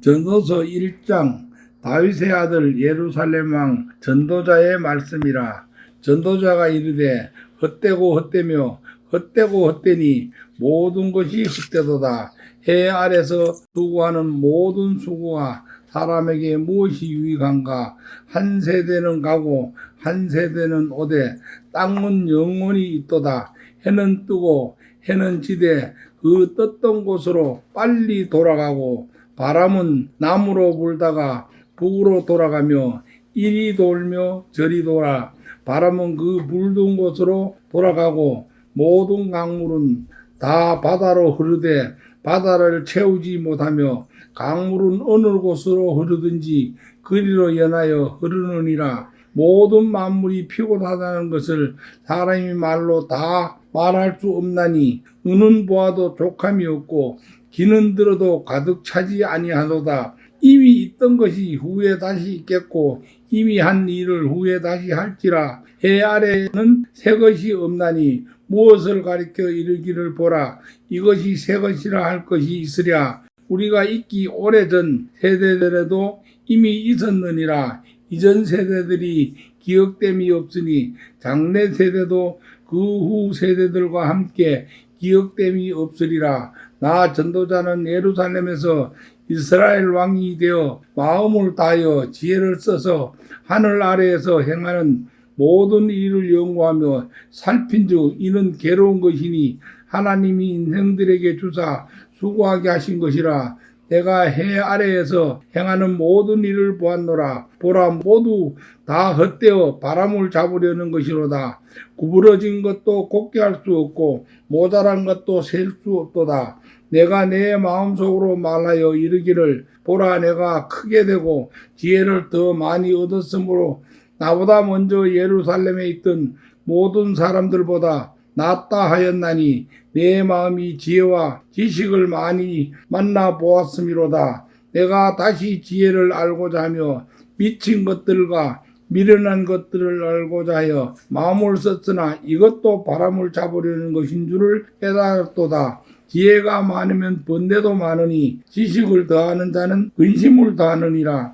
전도서 1장 다윗의 아들 예루살렘 왕 전도자의 말씀이라. 전도자가 이르되 헛되고 헛되며 헛되고 헛되니 모든 것이 헛되도다. 해 아래서 수고하는 모든 수고가 사람에게 무엇이 유익한가? 한 세대는 가고 한 세대는 오되 땅은 영원히 있도다. 해는 뜨고 해는 지되 그 떴던 곳으로 빨리 돌아가고 바람은 남으로 불다가 북으로 돌아가며 이리 돌며 저리 돌아. 바람은 그 불던 곳으로 돌아가고 모든 강물은 다 바다로 흐르되 바다를 채우지 못하며 강물은 어느 곳으로 흐르든지 그리로 연하여 흐르느니라. 모든 만물이 피곤하다는 것을 사람이 말로 다 말할 수 없나니 은은 보아도 족함이 없고 기는 들어도 가득 차지 아니하도다. 이미 있던 것이 후에 다시 있겠고 이미 한 일을 후에 다시 할지라. 해 아래에는 새 것이 없나니 무엇을 가리켜 이르기를 보라. 이것이 새 것이라 할 것이 있으랴. 우리가 있기 오래전 세대들에도 이미 있었느니라. 이전 세대들이 기억됨이 없으니 장래 세대도 그 후 세대들과 함께 기억됨이 없으리라. 나 전도자는 예루살렘에서 이스라엘 왕이 되어 마음을 다하여 지혜를 써서 하늘 아래에서 행하는 모든 일을 연구하며 살핀즉 이는 괴로운 것이니 하나님이 인생들에게 주사 수고하게 하신 것이라. 내가 해 아래에서 행하는 모든 일을 보았노라. 보라, 모두 다 헛되어 바람을 잡으려는 것이로다. 구부러진 것도 곱게 할 수 없고 모자란 것도 셀 수 없도다. 내가 내 마음속으로 말하여 이르기를 보라, 내가 크게 되고 지혜를 더 많이 얻었으므로 나보다 먼저 예루살렘에 있던 모든 사람들보다 낫다 하였나니 내 마음이 지혜와 지식을 많이 만나 보았음이로다. 내가 다시 지혜를 알고자 하며 미친 것들과 미련한 것들을 알고자 하여 마음을 썼으나 이것도 바람을 잡으려는 것인 줄을 깨달았도다. 지혜가 많으면 번뇌도 많으니 지식을 더하는 자는 근심을 더하느니라.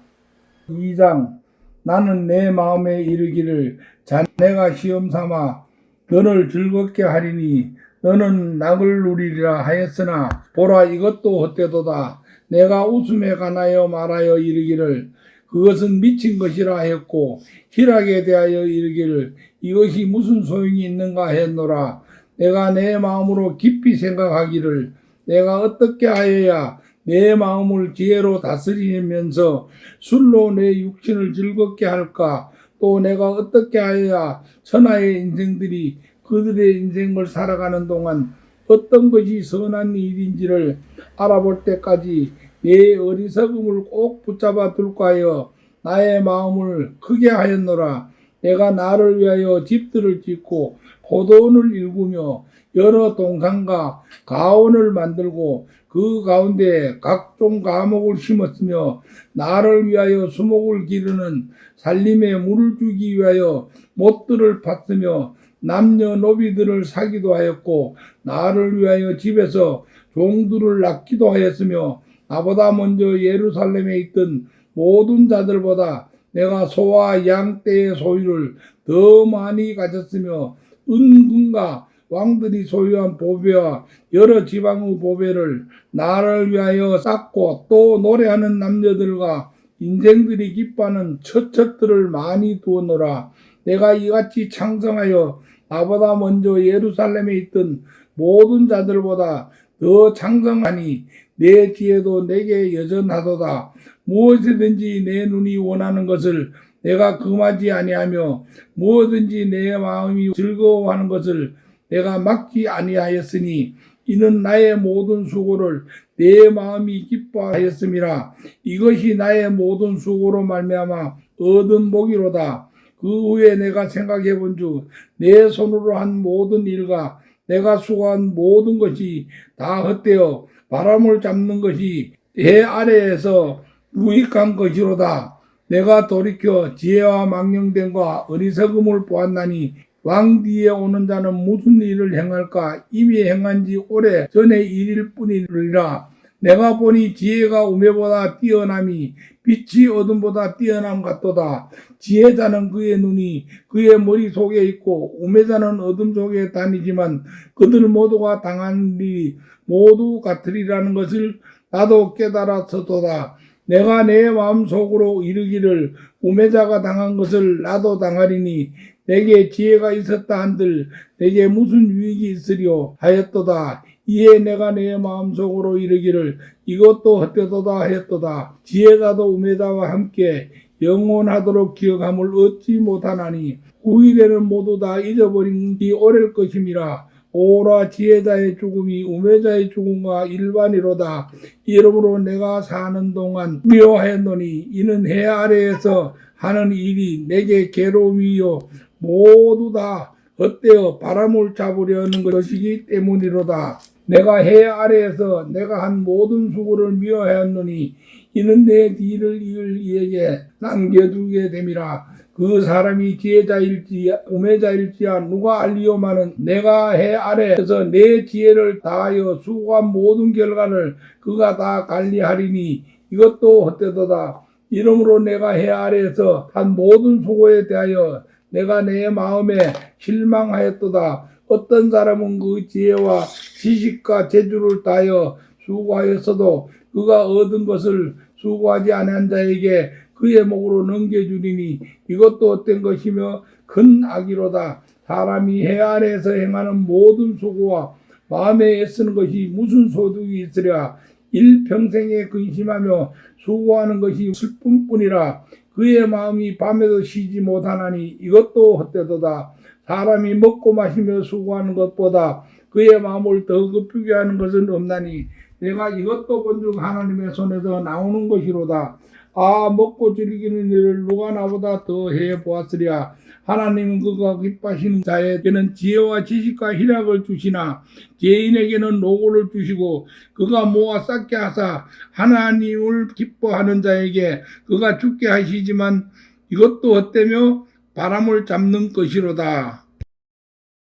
2장 나는 내 마음에 이르기를 자네가 시험 삼아 너를 즐겁게 하리니 너는 낙을 누리리라 하였으나 보라, 이것도 헛되도다. 내가 웃음에 관하여 말하여 이르기를 그것은 미친 것이라 하였고 희락에 대하여 이르기를 이것이 무슨 소용이 있는가 하였노라. 내가 내 마음으로 깊이 생각하기를 내가 어떻게 하여야 내 마음을 지혜로 다스리면서 술로 내 육신을 즐겁게 할까? 또 내가 어떻게 하여야 천하의 인생들이 그들의 인생을 살아가는 동안 어떤 것이 선한 일인지를 알아볼 때까지 내 어리석음을 꼭 붙잡아 둘까 하여 나의 마음을 크게 하였노라. 내가 나를 위하여 집들을 짓고 포도원을 일구며 여러 동산과 가온을 만들고 그 가운데 각종 과목을 심었으며 나를 위하여 수목을 기르는 살림에 물을 주기 위하여 못들을 팠으며 남녀노비들을 사기도 하였고 나를 위하여 집에서 종들을 낳기도 하였으며 나보다 먼저 예루살렘에 있던 모든 자들보다 내가 소와 양 떼의 소유를 더 많이 가졌으며 은금과 왕들이 소유한 보배와 여러 지방의 보배를 나를 위하여 쌓고 또 노래하는 남녀들과 인생들이 기뻐하는 처처들을 많이 두었노라. 내가 이같이 창성하여 나보다 먼저 예루살렘에 있던 모든 자들보다 더 창성하니 내 지혜도 내게 여전하도다. 무엇이든지 내 눈이 원하는 것을 내가 금하지 아니하며 무엇든지 내 마음이 즐거워하는 것을 내가 막지 아니하였으니 이는 나의 모든 수고를 내 마음이 기뻐하였음이라. 이것이 나의 모든 수고로 말미암아 얻은 복이로다. 그 후에 내가 생각해 본즉 내 손으로 한 모든 일과 내가 수고한 모든 것이 다 헛되어 바람을 잡는 것이 해 아래에서 무익한 것이로다. 내가 돌이켜 지혜와 망령됨과 어리석음을 보았나니 왕 뒤에 오는 자는 무슨 일을 행할까? 이미 행한 지 오래 전의 일일 뿐이라. 내가 보니 지혜가 우매보다 뛰어남이 빛이 어둠보다 뛰어남 같도다. 지혜자는 그의 눈이 그의 머릿속에 있고 우매자는 어둠 속에 다니지만 그들 모두가 당한 일이 모두 같으리라는 것을 나도 깨달았었도다. 내가 내 마음속으로 이르기를 우매자가 당한 것을 나도 당하리니 내게 지혜가 있었다 한들 내게 무슨 유익이 있으리요 하였도다. 이에 내가 내 마음속으로 이르기를 이것도 헛되도다 하였도다. 지혜자도 우매자와 함께 영원하도록 기억함을 얻지 못하나니 후일에는 모두 다 잊어버린 지 오래일 것임이라. 오라 지혜자의 죽음이 우매자의 죽음과 일반이로다. 이러므로 내가 사는 동안 미워하였노니 이는 해 아래에서 하는 일이 내게 괴로움이요 모두 다 헛되어 바람을 잡으려는 것이기 때문이로다. 내가 해 아래에서 내가 한 모든 수고를 미워하였노니 이는 내 뒤를 이을 이에게 남겨두게 됨이라. 그 사람이 지혜자일지 우매자일지야 누가 알리오마는 내가 해 아래에서 내 지혜를 다하여 수고한 모든 결과를 그가 다 관리하리니 이것도 헛되도다. 이러므로 내가 해 아래에서 한 모든 수고에 대하여 내가 내 마음에 실망하였도다. 어떤 사람은 그 지혜와 지식과 재주를 다하여 수고하였어도 그가 얻은 것을 수고하지 아니한 자에게 그의 목으로 넘겨주리니 이것도 헛된 것이며 큰 악이로다. 사람이 해 아래에서 행하는 모든 수고와 마음에 애쓰는 것이 무슨 소득이 있으랴. 일평생에 근심하며 수고하는 것이 슬픔뿐이라. 그의 마음이 밤에도 쉬지 못하나니 이것도 헛되도다. 사람이 먹고 마시며 수고하는 것보다 그의 마음을 더 급하게 하는 것은 없나니 내가 이것도 본즉 하나님의 손에서 나오는 것이로다. 아, 먹고 즐기는 일을 누가 나보다 더 해보았으랴. 하나님은 그가 기뻐하시는 자에게는 지혜와 지식과 희락을 주시나 죄인에게는 노고를 주시고 그가 모아 쌓게 하사 하나님을 기뻐하는 자에게 그가 죽게 하시지만 이것도 헛되며 바람을 잡는 것이로다.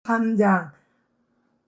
3장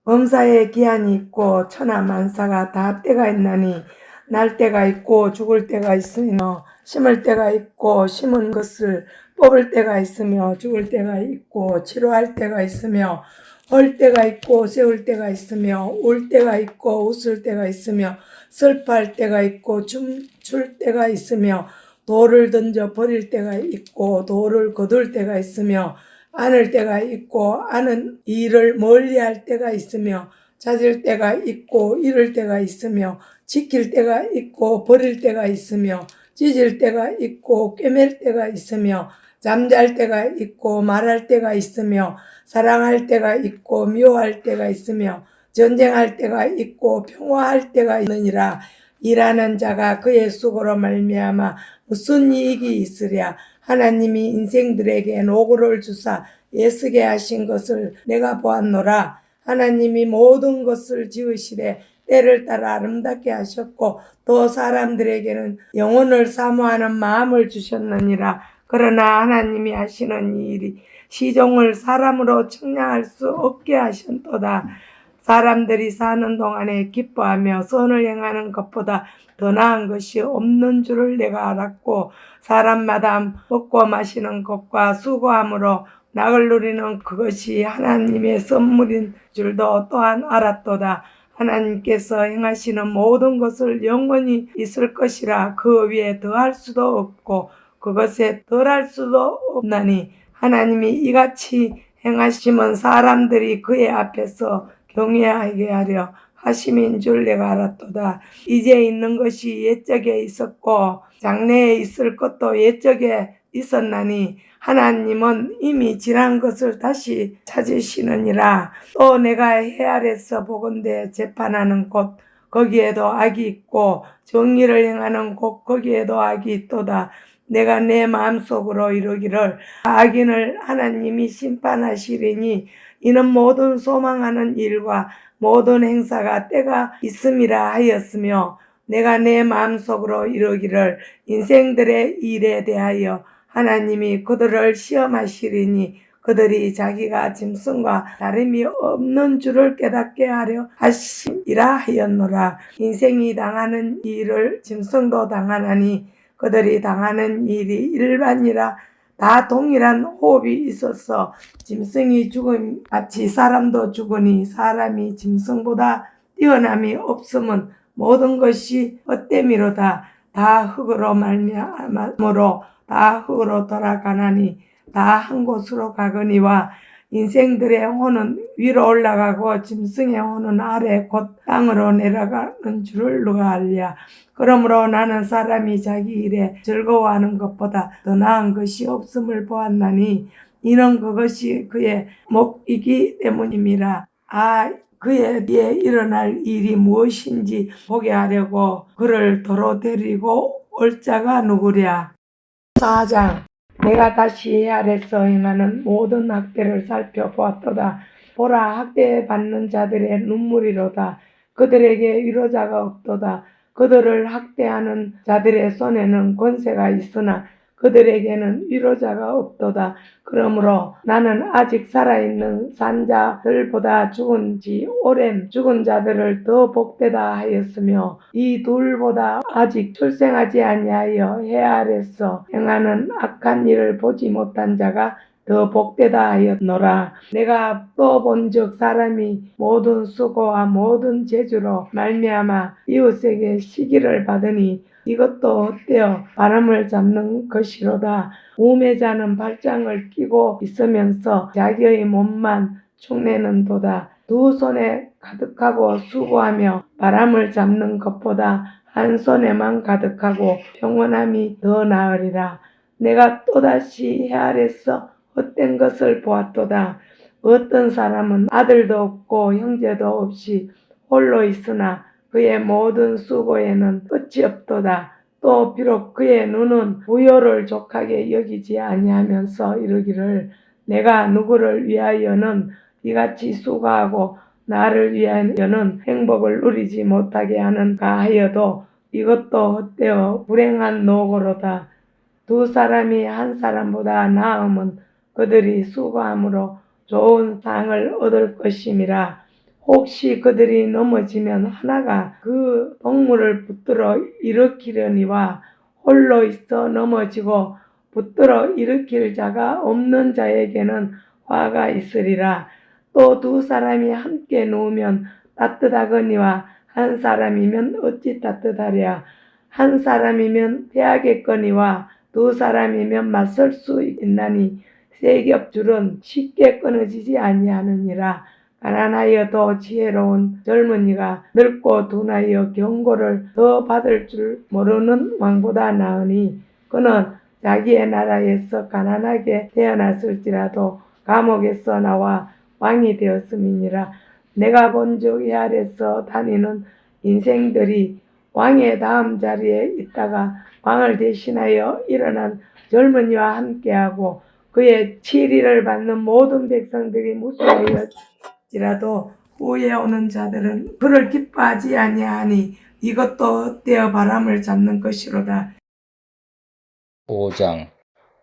범사에 기한이 있고 천하만사가 다 때가 있나니 날 때가 있고 죽을 때가 있으며 심을 때가 있고 심은 것을 뽑을 때가 있으며 죽을 때가 있고 치료할 때가 있으며 헐 때가 있고 세울 때가 있으며 울 때가 있고 웃을 때가 있으며 슬퍼할 때가 있고 춤출 때가 있으며 돌을 던져 버릴 때가 있고 돌을 거둘 때가 있으며 안을 때가 있고 아는 일을 멀리할 때가 있으며 찾을 때가 있고 잃을 때가 있으며 지킬 때가 있고 버릴 때가 있으며 찢을 때가 있고 꿰맬 때가 있으며 잠잘 때가 있고 말할 때가 있으며 사랑할 때가 있고 미워할 때가 있으며 전쟁할 때가 있고 평화할 때가 있느니라. 일하는 자가 그의 수고로 말미암아 무슨 이익이 있으랴. 하나님이 인생들에게 노고를 주사 애쓰게 하신 것을 내가 보았노라. 하나님이 모든 것을 지으시되 때를 따라 아름답게 하셨고 또 사람들에게는 영혼을 사모하는 마음을 주셨느니라. 그러나 하나님이 하시는 이 일이 시종을 사람으로 측량할 수 없게 하셨도다. 사람들이 사는 동안에 기뻐하며 선을 행하는 것보다 더 나은 것이 없는 줄을 내가 알았고 사람마다 먹고 마시는 것과 수고함으로 낙을 누리는 그것이 하나님의 선물인 줄도 또한 알았도다. 하나님께서 행하시는 모든 것을 영원히 있을 것이라. 그 위에 더할 수도 없고 그것에 덜할 수도 없나니 하나님이 이같이 행하심은 사람들이 그의 앞에서 경외하게 하려 하심인 줄 내가 알았도다. 이제 있는 것이 옛적에 있었고 장래에 있을 것도 옛적에 있었나니 하나님은 이미 지난 것을 다시 찾으시느니라. 또 내가 해 아래서 보건대 재판하는 곳 거기에도 악이 있고 정의를 행하는 곳 거기에도 악이 있도다. 내가 내 마음속으로 이르기를 악인을 하나님이 심판하시리니 이는 모든 소망하는 일과 모든 행사가 때가 있음이라 하였으며 내가 내 마음속으로 이르기를 인생들의 일에 대하여 하나님이 그들을 시험하시리니 그들이 자기가 짐승과 다름이 없는 줄을 깨닫게 하려 하심이라 하였노라. 인생이 당하는 일을 짐승도 당하나니 그들이 당하는 일이 일반이라. 다 동일한 호흡이 있어서 짐승이 죽음 같이 사람도 죽으니 사람이 짐승보다 뛰어남이 없음은 모든 것이 헛됨이로다. 다 흙으로 말미암으로 다 흙으로 돌아가나니 다 한 곳으로 가거니와 인생들의 혼은 위로 올라가고 짐승의 혼은 아래 곧 땅으로 내려가는 줄을 누가 알랴. 그러므로 나는 사람이 자기 일에 즐거워하는 것보다 더 나은 것이 없음을 보았나니 이는 그것이 그의 목이기 때문임이라. 그의 뒤에 일어날 일이 무엇인지 보게 하려고 그를 도로 데리고 올 자가 누구랴. 4장. 내가 다시 헤아려서 행하는 모든 학대를 살펴보았도다. 보라, 학대받는 자들의 눈물이로다. 그들에게 위로자가 없도다. 그들을 학대하는 자들의 손에는 권세가 있으나 그들에게는 위로자가 없도다. 그러므로 나는 아직 살아있는 산자들보다 죽은 지 오랜 죽은 자들을 더 복되다 하였으며 이 둘보다 아직 출생하지 아니하여 해 아래서 행하는 악한 일을 보지 못한 자가 더 복되다 하였노라. 내가 또 본즉 사람이 모든 수고와 모든 재주로 말미암아 이웃에게 시기를 받으니 이것도 헛되어 바람을 잡는 것이로다. 우매자는 발장을 끼고 있으면서 자기의 몸만 축내는도다. 두 손에 가득하고 수고하며 바람을 잡는 것보다 한 손에만 가득하고 평온함이 더 나으리라. 내가 또다시 헤아려서 헛된 것을 보았도다. 어떤 사람은 아들도 없고 형제도 없이 홀로 있으나 그의 모든 수고에는 끝이 없도다. 또 비록 그의 눈은 부요를 족하게 여기지 아니하면서 이르기를 내가 누구를 위하여는 이같이 수고하고 나를 위하여는 행복을 누리지 못하게 하는가 하여도 이것도 헛되어 불행한 노고로다. 두 사람이 한 사람보다 나음은 그들이 수고함으로 좋은 상을 얻을 것임이라. 혹시 그들이 넘어지면 하나가 그 동물을 붙들어 일으키려니와 홀로 있어 넘어지고 붙들어 일으킬 자가 없는 자에게는 화가 있으리라. 또 두 사람이 함께 누우면 따뜻하거니와 한 사람이면 어찌 따뜻하랴. 한 사람이면 패하겠거니와 두 사람이면 맞설 수 있나니 세 겹줄은 쉽게 끊어지지 아니하느니라. 가난하여도 지혜로운 젊은이가 늙고 둔하여 경고를 더 받을 줄 모르는 왕보다 나으니 그는 자기의 나라에서 가난하게 태어났을지라도 감옥에서 나와 왕이 되었음이니라. 내가 본즉 이 아래서 다니는 인생들이 왕의 다음 자리에 있다가 왕을 대신하여 일어난 젊은이와 함께하고 그의 치리를 받는 모든 백성들이 무수하여지라도 후에 오는 자들은 그를 기뻐하지 아니하니 이것도 헛되어 바람을 잡는 것이로다. 5장.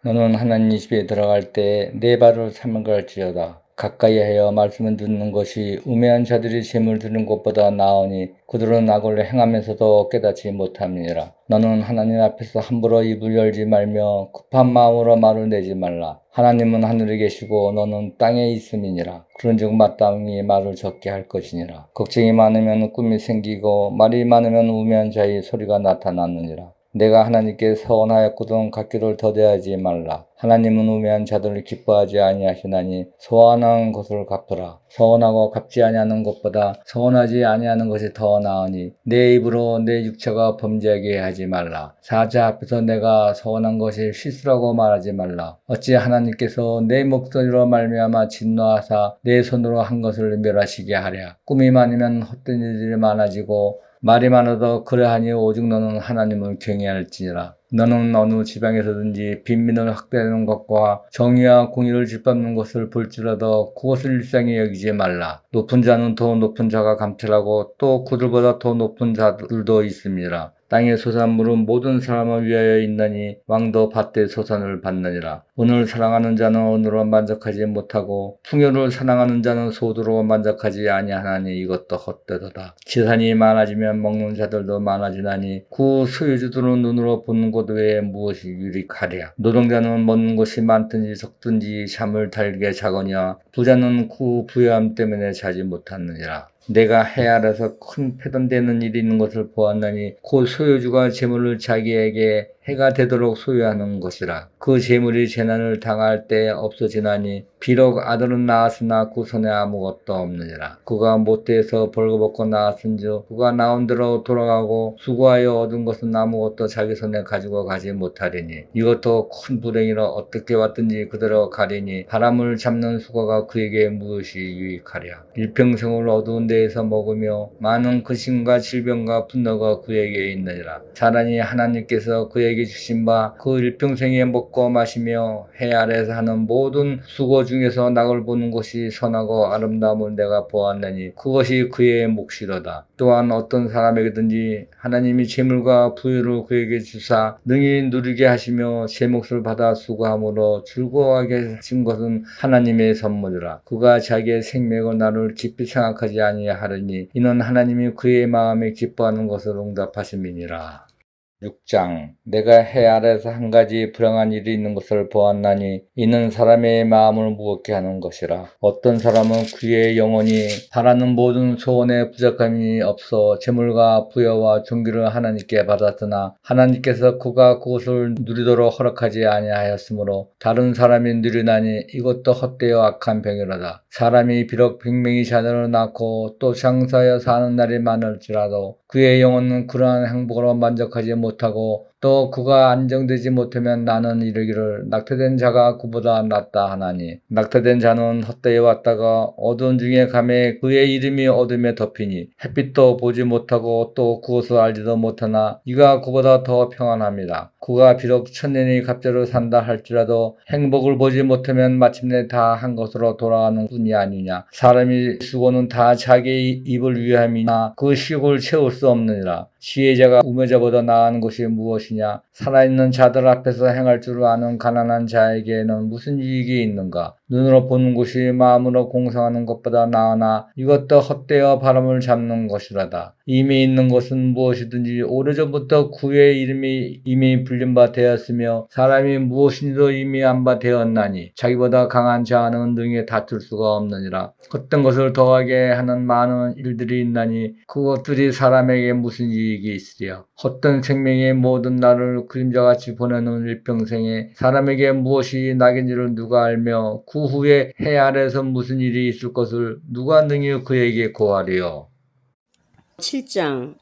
너는 하나님 집에 들어갈 때 내 발을 삼갈지어다. 가까이 하여 말씀을 듣는 것이 우매한 자들이 재물 드는 것보다 나으니 그들은 악을 행하면서도 깨닫지 못함이니라. 너는 하나님 앞에서 함부로 입을 열지 말며 급한 마음으로 말을 내지 말라. 하나님은 하늘에 계시고 너는 땅에 있음이니라. 그런즉 마땅히 말을 적게 할 것이니라. 걱정이 많으면 꿈이 생기고 말이 많으면 우매한 자의 소리가 나타나느니라. 내가 하나님께 서원하였거든 갚기를 더디하지 말라. 하나님은 우매한 자들을 기뻐하지 아니하시나니 서원하는 것을 갚으라. 서원하고 갚지 아니하는 것보다 서원하지 아니하는 것이 더 나으니 내 입으로 내 육체가 범죄하게 하지 말라. 사자 앞에서 내가 서원한 것이 실수라고 말하지 말라. 어찌 하나님께서 내 목소리로 말미암아 진노하사 내 손으로 한 것을 멸하시게 하랴. 꿈이 많으면 헛된 일들이 많아지고 말이 많아도 그러하니 오직 너는 하나님을 경외할지니라. 너는 어느 지방에서든지 빈민을 학대하는 것과 정의와 공의를 짓밟는 것을 볼지라도 그것을 일상에 여기지 말라. 높은 자는 더 높은 자가 감찰하고 또 그들보다 더 높은 자들도 있습니다. 땅의 소산물은 모든 사람을 위하여 있나니 왕도 밭의 소산을 받느니라. 은을 사랑하는 자는 은으로 만족하지 못하고 풍요를 사랑하는 자는 소두로 만족하지 아니하나니 이것도 헛되도다. 재산이 많아지면 먹는 자들도 많아지나니 그 소유주들은 눈으로 보는 것 외에 무엇이 유익하랴. 노동자는 먹는 것이 많든지 적든지 잠을 달게 자거니와 부자는 그 부유함 때문에 자지 못하느니라. 내가 해 아래서 큰 패단되는 일이 있는 것을 보았나니 곧 소유주가 재물을 자기에게 해가 되도록 소유하는 것이라. 그 재물이 재난을 당할 때 없어지나니 비록 아들은 낳았으나 그 손에 아무것도 없느니라. 그가 모태에서 벌거벗고 낳았은즉 그가 나온 대로 돌아가고 수고하여 얻은 것은 아무것도 자기 손에 가지고 가지 못하리니 이것도 큰 불행이라. 어떻게 왔든지 그대로 가리니 바람을 잡는 수고가 그에게 무엇이 유익하랴. 일평생을 어두운 데에서 먹으며 많은 근심과 질병과 분노가 그에게 있느니라. 사람이 하나님께서 그에게 주신 바 그 일평생에 먹고 마시며 해 아래에서 하는 모든 수고 중에서 낙을 보는 것이 선하고 아름다움을 내가 보았나니 그것이 그의 몫이로다. 또한 어떤 사람에게든지 하나님이 재물과 부유를 그에게 주사 능히 누리게 하시며 제 몫을 받아 수고함으로 즐거워하게 하신 것은 하나님의 선물이라. 그가 자기의 생명을 나를 깊이 생각하지 아니하리니 이는 하나님이 그의 마음에 기뻐하는 것을 응답하심이니라. 6장. 내가 해 아래에서 한 가지 불행한 일이 있는 것을 보았나니 이는 사람의 마음을 무겁게 하는 것이라. 어떤 사람은 그의 영혼이 바라는 모든 소원에 부족함이 없어 재물과 부여와 존귀를 하나님께 받았으나 하나님께서 그가 그것을 누리도록 허락하지 아니하였으므로 다른 사람이 누리나니 이것도 헛되어 악한 병이로다. 사람이 비록 100명의 자녀를 낳고 또 장사하여 사는 날이 많을지라도 그의 영혼은 그러한 행복으로 만족하지 못하고 또 그가 안정되지 못하면 나는 이르기를 낙태된 자가 그보다 낫다 하나니 낙태된 자는 헛되이 왔다가 어두운 중에 가매 그의 이름이 어둠에 덮이니 햇빛도 보지 못하고 또 그것을 알지도 못하나 이가 그보다 더 평안합니다. 그가 비록 천년이 갑자로 산다 할지라도 행복을 보지 못하면 마침내 다 한 것으로 돌아가는 뿐이 아니냐. 사람의 수고는 다 자기의 입을 위함이나 그 식을 채울 수 없느니라. 지혜자가 우매자보다 나은 것이 무엇이냐. 살아있는 자들 앞에서 행할 줄 아는 가난한 자에게는 무슨 이익이 있는가. 눈으로 보는 것이 마음으로 공상하는 것보다 나으나 이것도 헛되어 바람을 잡는 것이라다. 이미 있는 것은 무엇이든지 오래전부터 그의 이름이 이미 불린 바 되었으며 사람이 무엇인지도 이미 안 바 되었나니 자기보다 강한 자는 능히 다툴 수가 없느니라. 헛된 것을 더하게 하는 많은 일들이 있나니 그것들이 사람에게 무슨 이익이 있으랴. 헛된 생명의 모든 날을 그림자같이 보내는 일평생에 사람에게 무엇이 낙인지를 누가 알며 그 후에 해 아래에서 무슨 일이 있을 것을 누가 능히 그에게 고하리요. 7장.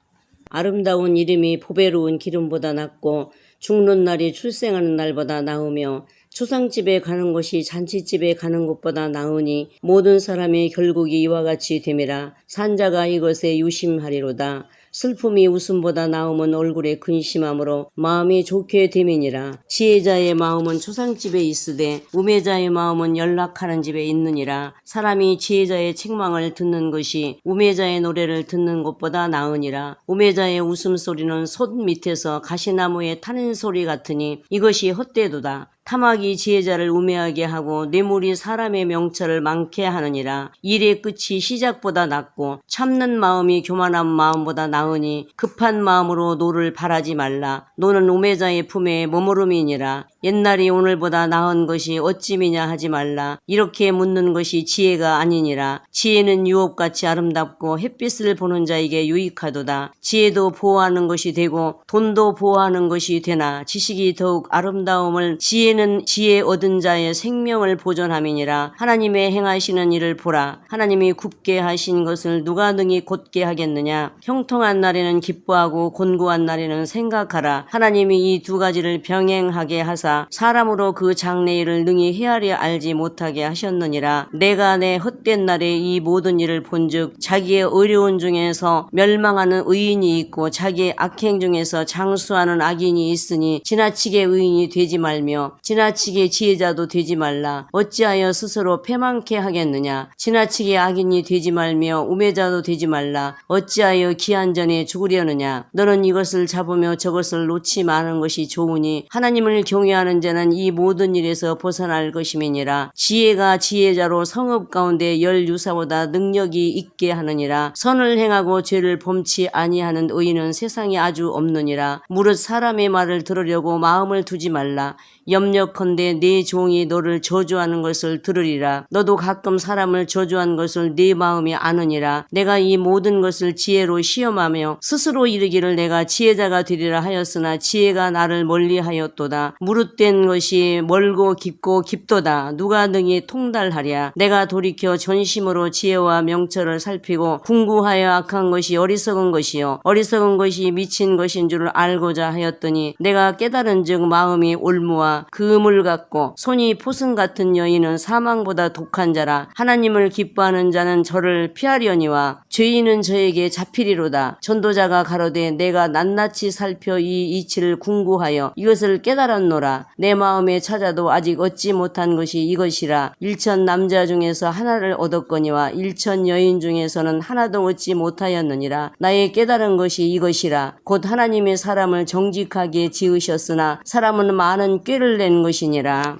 아름다운 이름이 보배로운 기름보다 낫고 죽는 날이 출생하는 날보다 나으며 초상집에 가는 것이 잔치집에 가는 것보다 나으니 모든 사람의 결국이 이와 같이 됨이라. 산자가 이것에 유심하리로다. 슬픔이 웃음보다 나음은 얼굴에 근심함으로 마음이 좋게 됨이니라. 지혜자의 마음은 초상집에 있으되 우매자의 마음은 연락하는 집에 있느니라. 사람이 지혜자의 책망을 듣는 것이 우매자의 노래를 듣는 것보다 나으니라. 우매자의 웃음소리는 솥 밑에서 가시나무에 타는 소리 같으니 이것이 헛되도다. 탐악이 지혜자를 우매하게 하고 뇌물이 사람의 명철을 많게 하느니라. 일의 끝이 시작보다 낫고 참는 마음이 교만한 마음보다 나으니 급한 마음으로 노를 바라지 말라. 노는 우매자의 품에 머무름이니라. 옛날이 오늘보다 나은 것이 어찌미냐 하지 말라. 이렇게 묻는 것이 지혜가 아니니라. 지혜는 유업같이 아름답고 햇빛을 보는 자에게 유익하도다. 지혜도 보호하는 것이 되고 돈도 보호하는 것이 되나 지식이 더욱 아름다움을 지혜 지혜는 지혜 얻은 자의 생명을 보존함이니라. 하나님의 행하시는 일을 보라. 하나님이 굽게 하신 것을 누가 능히 곧게 하겠느냐. 형통한 날에는 기뻐하고 곤고한 날에는 생각하라. 하나님이 이 두 가지를 병행하게 하사 사람으로 그 장래일을 능히 헤아려 알지 못하게 하셨느니라. 내가 내 헛된 날에 이 모든 일을 본즉 자기의 어려운 중에서 멸망하는 의인이 있고 자기의 악행 중에서 장수하는 악인이 있으니 지나치게 의인이 되지 말며 지나치게 지혜자도 되지 말라. 어찌하여 스스로 패망케 하겠느냐. 지나치게 악인이 되지 말며 우매자도 되지 말라. 어찌하여 기한 전에 죽으려느냐. 너는 이것을 잡으며 저것을 놓지 마는 것이 좋으니 하나님을 경외하는 자는 이 모든 일에서 벗어날 것임이니라. 지혜가 지혜자로 성읍 가운데 열 유사보다 능력이 있게 하느니라. 선을 행하고 죄를 범치 아니하는 의인은 세상에 아주 없느니라. 무릇 사람의 말을 들으려고 마음을 두지 말라. 염려컨대 네 종이 너를 저주하는 것을 들으리라. 너도 가끔 사람을 저주한 것을 네 마음이 아느니라. 내가 이 모든 것을 지혜로 시험하며 스스로 이르기를 내가 지혜자가 되리라 하였으나 지혜가 나를 멀리하였도다. 무릇된 것이 멀고 깊고 깊도다. 누가 능히 통달하랴. 내가 돌이켜 전심으로 지혜와 명철을 살피고 궁구하여 악한 것이 어리석은 것이요 어리석은 것이 미친 것인 줄 알고자 하였더니 내가 깨달은즉 마음이 올무와 금을 같고 손이 포승 같은 여인은 사망보다 독한 자라. 하나님을 기뻐하는 자는 저를 피하려니와 죄인은 저에게 잡히리로다. 전도자가 가로되 내가 낱낱이 살펴 이 이치를 궁구하여 이것을 깨달았노라. 내 마음에 찾아도 아직 얻지 못한 것이 이것이라. 일천 남자 중에서 하나를 얻었거니와 일천 여인 중에서는 하나도 얻지 못하였느니라. 나의 깨달은 것이 이것이라. 곧 하나님의 사람을 정직하게 지으셨으나 사람은 많은 꾀를 낸 것이니라.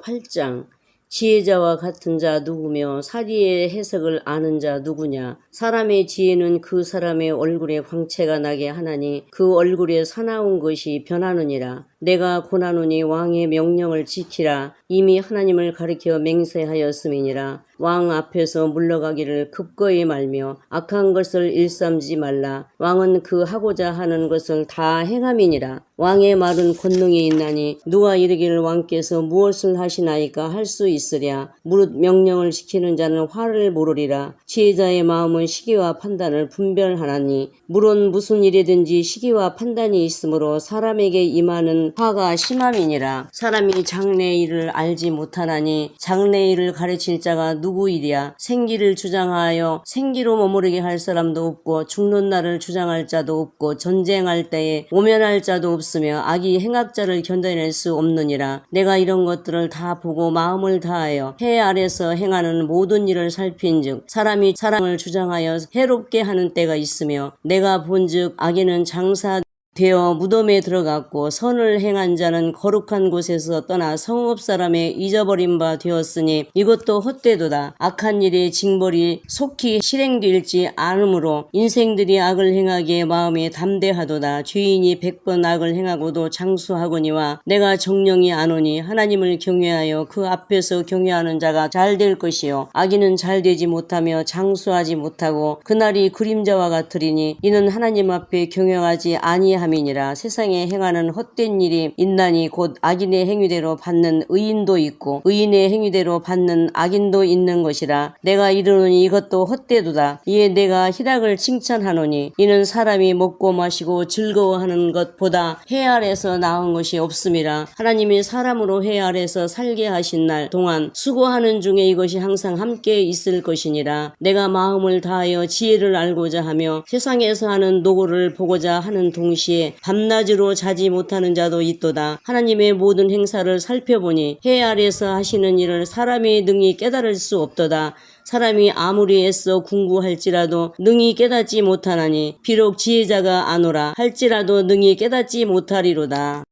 8장 지혜자와 같은 자 누구며 사리의 해석을 아는 자 누구냐. 사람의 지혜는 그 사람의 얼굴에 광채가 나게 하나니 그 얼굴에 사나운 것이 변하느니라. 내가 고나노니 왕의 명령을 지키라. 이미 하나님을 가리켜 맹세하였음이니라. 왕 앞에서 물러가기를 급거이 말며 악한 것을 일삼지 말라. 왕은 그 하고자 하는 것을 다 행함이니라. 왕의 말은 권능이 있나니 누가 이르기를 왕께서 무엇을 하시나이까 할 수 있으랴. 무릇 명령을 지키는 자는 화를 모르리라. 지혜자의 마음은 시기와 판단을 분별하나니 물론 무슨 일이든지 시기와 판단이 있으므로 사람에게 임하는 화가 심함이니라. 사람이 장래의 일을 알지 못하나니 장래의 일을 가르칠 자가 누구이랴. 생기를 주장하여 생기로 머무르게 할 사람도 없고 죽는 날을 주장할 자도 없고 전쟁할 때에 오면할 자도 없으며 악이 행악자를 견뎌낼 수 없느니라. 내가 이런 것들을 다 보고 마음을 다하여 해 아래서 행하는 모든 일을 살핀즉 사람이 사람을 주장하여 해롭게 하는 때가 있으며 내가 본즉 악인은 장사되어 무덤에 들어갔고 선을 행한 자는 거룩한 곳에서 떠나 성읍 사람의 잊어버린 바 되었으니 이것도 헛되도다. 악한 일의 징벌이 속히 실행될지 아므로 인생들이 악을 행하기에 마음이 담대하도다. 죄인이 100번 악을 행하고도 장수하거니와 내가 정령이 아노니 하나님을 경외하여 그 앞에서 경외하는 자가 잘 될 것이요 악인은 잘 되지 못하며 장수하지 못하고 그날이 그림자와 같으리니 이는 하나님 앞에 경영하지 아니함이니라. 세상에 행하는 헛된 일이 있나니 곧 악인의 행위대로 받는 의인도 있고 의인의 행위대로 받는 악인도 있는 것이라. 내가 이르노니 이것도 헛되도다. 이에 내가 희락을 칭찬하노니 이는 사람이 먹고 마시고 즐거워하는 것보다 해 아래서 나은 것이 없음이라. 하나님이 사람으로 해 아래서 살게 하신 날 동안 수고하는 중에 이것이 항상 함께 있을 것이니라. 내가 마음을 다하여 지혜를 알고자 하며 세상에서 하는 노고를 보고자 하는 동시에 밤낮으로 자지 못하는 자도 있도다. 하나님의 모든 행사를 살펴보니 해 아래서 하시는 일을 사람이 능히 깨달을 수 없도다. 사람이 아무리 애써 궁구할지라도 능히 깨닫지 못하나니 비록 지혜자가 아노라 할지라도 능히 깨닫지 못하리로다.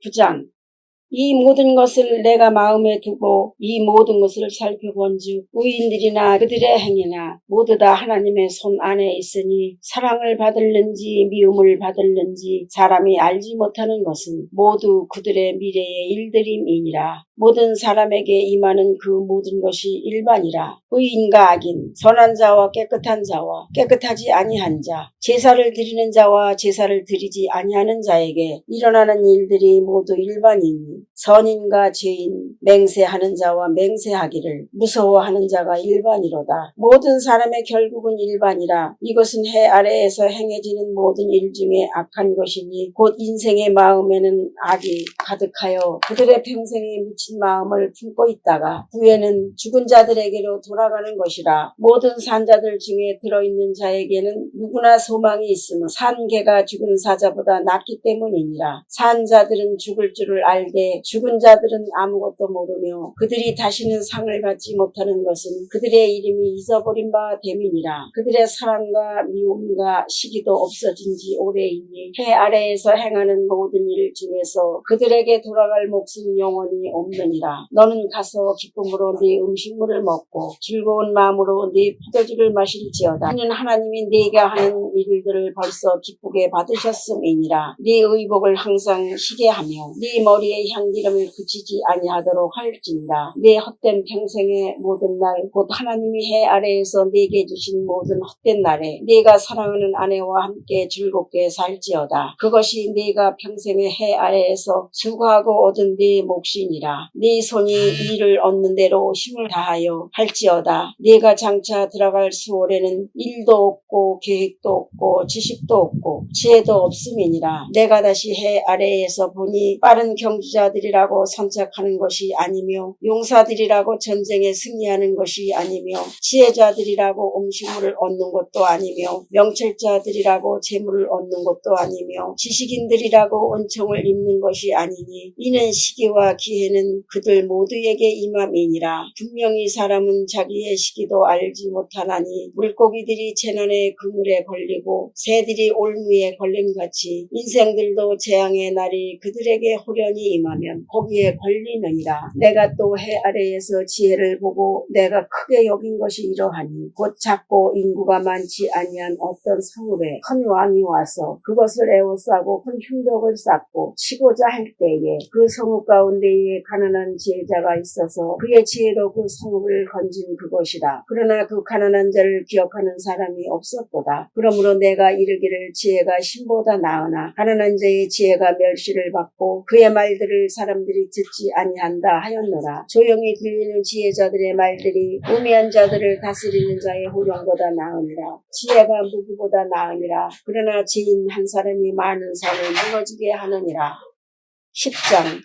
9장 이 모든 것을 내가 마음에 두고 이 모든 것을 살펴본즉 의인들이나 그들의 행위나 모두 다 하나님의 손 안에 있으니 사랑을 받을는지 미움을 받을는지 사람이 알지 못하는 것은 모두 그들의 미래의 일들임이니라. 모든 사람에게 임하는 그 모든 것이 일반이라. 의인과 악인, 선한 자와 깨끗한 자와 깨끗하지 아니한 자, 제사를 드리는 자와 제사를 드리지 아니하는 자에게 일어나는 일들이 모두 일반이니 선인과 죄인, 맹세하는 자와 맹세하기를 무서워하는 자가 일반이로다. 모든 사람의 결국은 일반이라. 이것은 해 아래에서 행해지는 모든 일 중에 악한 것이니 곧 인생의 마음에는 악이 가득하여 그들의 평생에 미친 마음을 품고 있다가 후에는 죽은 자들에게로 돌아가는 것이라. 모든 산자들 중에 들어있는 자에게는 누구나 소망이 있으며 산 개가 죽은 사자보다 낫기 때문이니라. 산 자들은 죽을 줄을 알되 죽은 자들은 아무것도 모르며 그들이 다시는 상을 받지 못하는 것은 그들의 이름이 잊어버린 바 됨이니라. 그들의 사랑과 미움과 시기도 없어진 지 오래이니 해 아래에서 행하는 모든 일 중에서 그들에게 돌아갈 몫은 영원히 없느니라. 너는 가서 기쁨으로 네 음식물을 먹고 즐거운 마음으로 네 포도주를 마실지어다. 이는 하나님이 네가 하는 일들을 벌써 기쁘게 받으셨음이니라. 네 의복을 항상 시게 하며 네 머리에 향기름을 그치지 아니하도록 할지니라. 네 헛된 평생의 모든 날 곧 하나님이 해 아래에서 네게 주신 모든 헛된 날에 네가 사랑하는 아내와 함께 즐겁게 살지어다. 그것이 네가 평생의 해 아래에서 수고하고 얻은 네 몫이니라. 네 손이 일을 얻는 대로 힘을 다하여 할지어다. 네가 장차 들어갈 수월에는 일도 없고 계획도 없고 지식도 없고 지혜도 없음이니라. 내가 다시 해 아래에서 보니 빠른 경주자들이라고 선착하는 것이 아니며 용사들이라고 전쟁에 승리하는 것이 아니며 지혜자들이라고 음식물을 얻는 것도 아니며 명철자들이라고 재물을 얻는 것도 아니며 지식인들이라고 은총을 입는 것이 아니니 이는 시기와 기회는 그들 모두에게 임함이니라. 분명히 사람은 자기의 시기도 알지 못하나니 물고기들이 재난의 그물에 걸리고 새들이 올무에 걸림같이 인생들도 재앙의 날이 그들에게 호련히 임하면 거기에 걸리느니라. 내가 또 해 아래에서 지혜를 보고 내가 크게 여긴 것이 이러하니 곧 작고 인구가 많지 아니한 어떤 성읍에 큰 왕이 와서 그것을 에워싸고 큰 흉벽을 쌓고 치고자 할 때에 그 성읍 가운데에 가난한 지혜자가 있어서 그의 지혜로 그 성읍을 건진 그것이라. 그러나 그 가난한 자를 기억하는 사람이 없었도다. 그러므로 내가 이르기를 지혜가 신보다 나으나 가난한 자의 지혜가 멸시를 받고 그의 말들을 사람들이 듣지 아니한다 하였노라. 조용히 들리는 지혜자들의 말들이 우매한 자들을 다스리는 자의 호령보다 나으니라. 지혜가 무기보다 나으니라. 그러나 지인 한 사람이 많은 산을 무너지게 하느니라. 10장